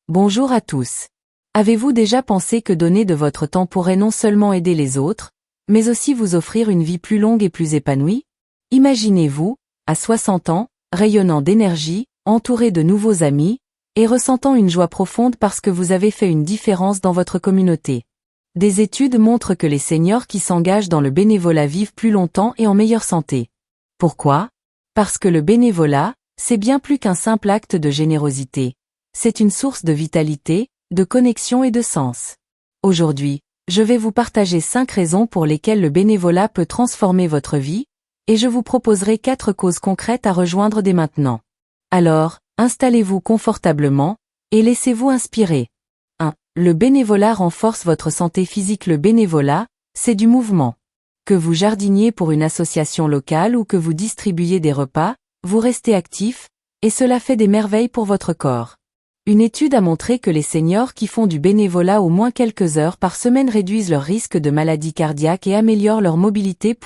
Bonjour à tous. Avez-vous déjà pensé que donner de votre temps pourrait non seulement aider les autres, mais aussi vous offrir une vie plus longue et plus épanouie? Imaginez-vous, à 60 ans, rayonnant d'énergie, entouré de nouveaux amis, et ressentant une joie profonde parce que vous avez fait une différence dans votre communauté. Des études montrent que les seniors qui s'engagent dans le bénévolat vivent plus longtemps et en meilleure santé. Pourquoi? Parce que le bénévolat, c'est bien plus qu'un simple acte de générosité. C'est une source de vitalité, de connexion et de sens. Aujourd'hui, je vais vous partager 5 raisons pour lesquelles le bénévolat peut transformer votre vie, et je vous proposerai 4 causes concrètes à rejoindre dès maintenant. Alors, installez-vous confortablement, et laissez-vous inspirer. 1. Le bénévolat renforce votre santé physique. Le bénévolat, c'est du mouvement. Que vous jardiniez pour une association locale ou que vous distribuiez des repas, vous restez actif, et cela fait des merveilles pour votre corps. Une étude a montré que les seniors qui font du bénévolat au moins quelques heures par semaine réduisent leur risque de maladie cardiaque et améliorent leur mobilité.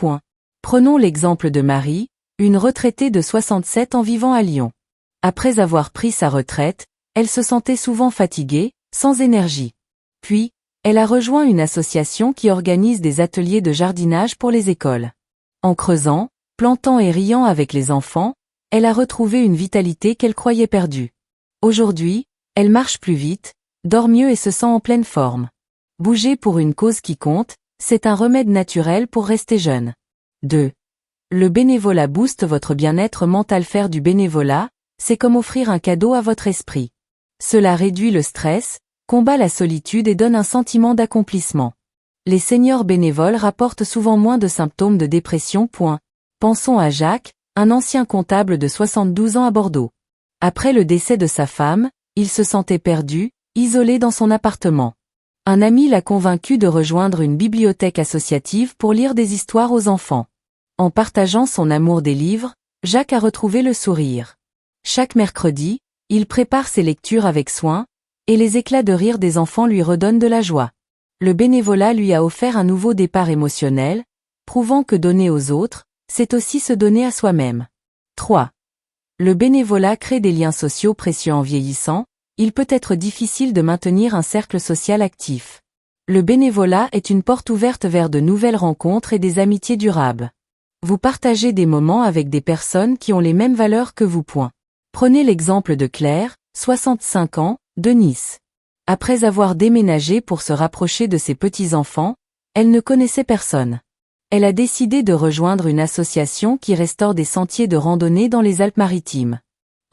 Prenons l'exemple de Marie, une retraitée de 67 ans vivant à Lyon. Après avoir pris sa retraite, elle se sentait souvent fatiguée, sans énergie. Puis, elle a rejoint une association qui organise des ateliers de jardinage pour les écoles. En creusant, plantant et riant avec les enfants, elle a retrouvé une vitalité qu'elle croyait perdue. Aujourd'hui, elle marche plus vite, dort mieux et se sent en pleine forme. Bouger pour une cause qui compte, c'est un remède naturel pour rester jeune. 2. Le bénévolat booste votre bien-être mental. Faire du bénévolat, c'est comme offrir un cadeau à votre esprit. Cela réduit le stress, combat la solitude et donne un sentiment d'accomplissement. Les seniors bénévoles rapportent souvent moins de symptômes de dépression. Pensons à Jacques, un ancien comptable de 72 ans à Bordeaux. Après le décès de sa femme, il se sentait perdu, isolé dans son appartement. Un ami l'a convaincu de rejoindre une bibliothèque associative pour lire des histoires aux enfants. En partageant son amour des livres, Jacques a retrouvé le sourire. Chaque mercredi, il prépare ses lectures avec soin, et les éclats de rire des enfants lui redonnent de la joie. Le bénévolat lui a offert un nouveau départ émotionnel, prouvant que donner aux autres, c'est aussi se donner à soi-même. 3. Le bénévolat crée des liens sociaux précieux. En vieillissant, il peut être difficile de maintenir un cercle social actif. Le bénévolat est une porte ouverte vers de nouvelles rencontres et des amitiés durables. Vous partagez des moments avec des personnes qui ont les mêmes valeurs que vous. Prenez l'exemple de Claire, 65 ans, de Nice. Après avoir déménagé pour se rapprocher de ses petits-enfants, elle ne connaissait personne. Elle a décidé de rejoindre une association qui restaure des sentiers de randonnée dans les Alpes-Maritimes.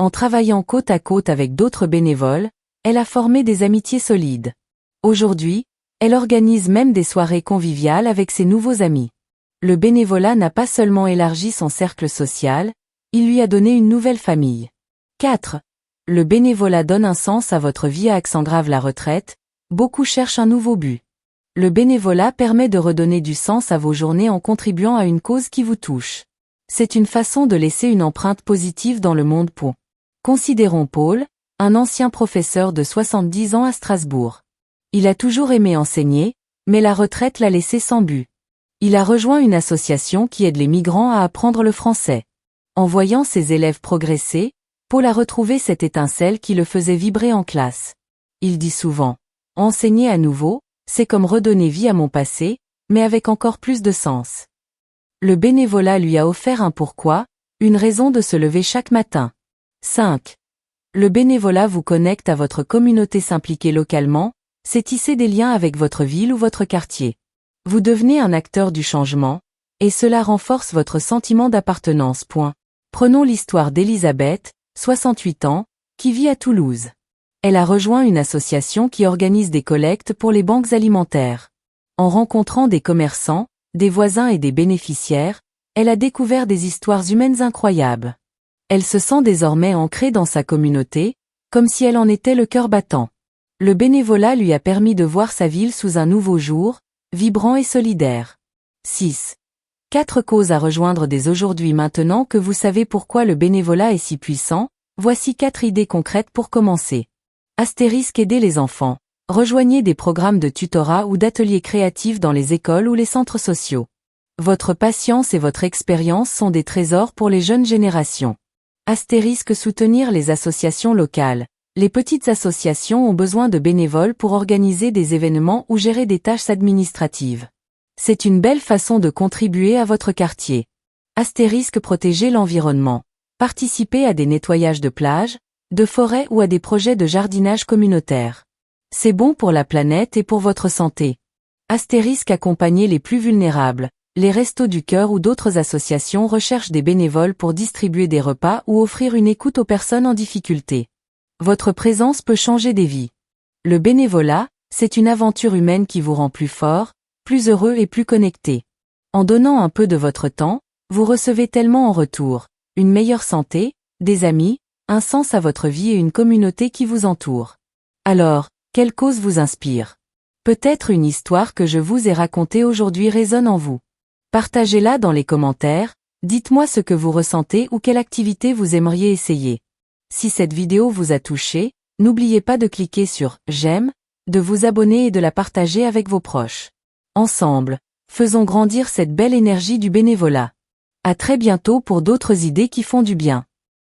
En travaillant côte à côte avec d'autres bénévoles, elle a formé des amitiés solides. Aujourd'hui, elle organise même des soirées conviviales avec ses nouveaux amis. Le bénévolat n'a pas seulement élargi son cercle social, il lui a donné une nouvelle famille. 4. Le bénévolat donne un sens à votre vie. À Aix-en-Grave, la retraite, beaucoup cherchent un nouveau but. Le bénévolat permet de redonner du sens à vos journées en contribuant à une cause qui vous touche. C'est une façon de laisser une empreinte positive dans le monde. Considérons Paul, un ancien professeur de 70 ans à Strasbourg. Il a toujours aimé enseigner, mais la retraite l'a laissé sans but. Il a rejoint une association qui aide les migrants à apprendre le français. En voyant ses élèves progresser, Paul a retrouvé cette étincelle qui le faisait vibrer en classe. Il dit souvent, « Enseigner à nouveau, c'est comme redonner vie à mon passé, mais avec encore plus de sens. » Le bénévolat lui a offert un pourquoi, une raison de se lever chaque matin. 5. Le bénévolat vous connecte à votre communauté. S'impliquer localement, c'est tisser des liens avec votre ville ou votre quartier. Vous devenez un acteur du changement, et cela renforce votre sentiment d'appartenance. Prenons l'histoire d'Elisabeth, 68 ans, qui vit à Toulouse. Elle a rejoint une association qui organise des collectes pour les banques alimentaires. En rencontrant des commerçants, des voisins et des bénéficiaires, elle a découvert des histoires humaines incroyables. Elle se sent désormais ancrée dans sa communauté, comme si elle en était le cœur battant. Le bénévolat lui a permis de voir sa ville sous un nouveau jour, vibrant et solidaire. 6. 4 causes à rejoindre dès aujourd'hui. Maintenant que vous savez pourquoi le bénévolat est si puissant, voici 4 idées concrètes pour commencer. Aider les enfants. Rejoignez des programmes de tutorat ou d'ateliers créatifs dans les écoles ou les centres sociaux. Votre patience et votre expérience sont des trésors pour les jeunes générations. Soutenir les associations locales. Les petites associations ont besoin de bénévoles pour organiser des événements ou gérer des tâches administratives. C'est une belle façon de contribuer à votre quartier. Astérisque protéger l'environnement. Participez à des nettoyages de plages, de forêts ou à des projets de jardinage communautaire. C'est bon pour la planète et pour votre santé. Astérisque accompagner les plus vulnérables. Les Restos du Cœur ou d'autres associations recherchent des bénévoles pour distribuer des repas ou offrir une écoute aux personnes en difficulté. Votre présence peut changer des vies. Le bénévolat, c'est une aventure humaine qui vous rend plus fort, plus heureux et plus connecté. En donnant un peu de votre temps, vous recevez tellement en retour, une meilleure santé, des amis, un sens à votre vie et une communauté qui vous entoure. Alors, quelle cause vous inspire? Peut-être une histoire que je vous ai racontée aujourd'hui résonne en vous. Partagez-la dans les commentaires, dites-moi ce que vous ressentez ou quelle activité vous aimeriez essayer. Si cette vidéo vous a touché, n'oubliez pas de cliquer sur « J'aime », de vous abonner et de la partager avec vos proches. Ensemble, faisons grandir cette belle énergie du bénévolat. À très bientôt pour d'autres idées qui font du bien.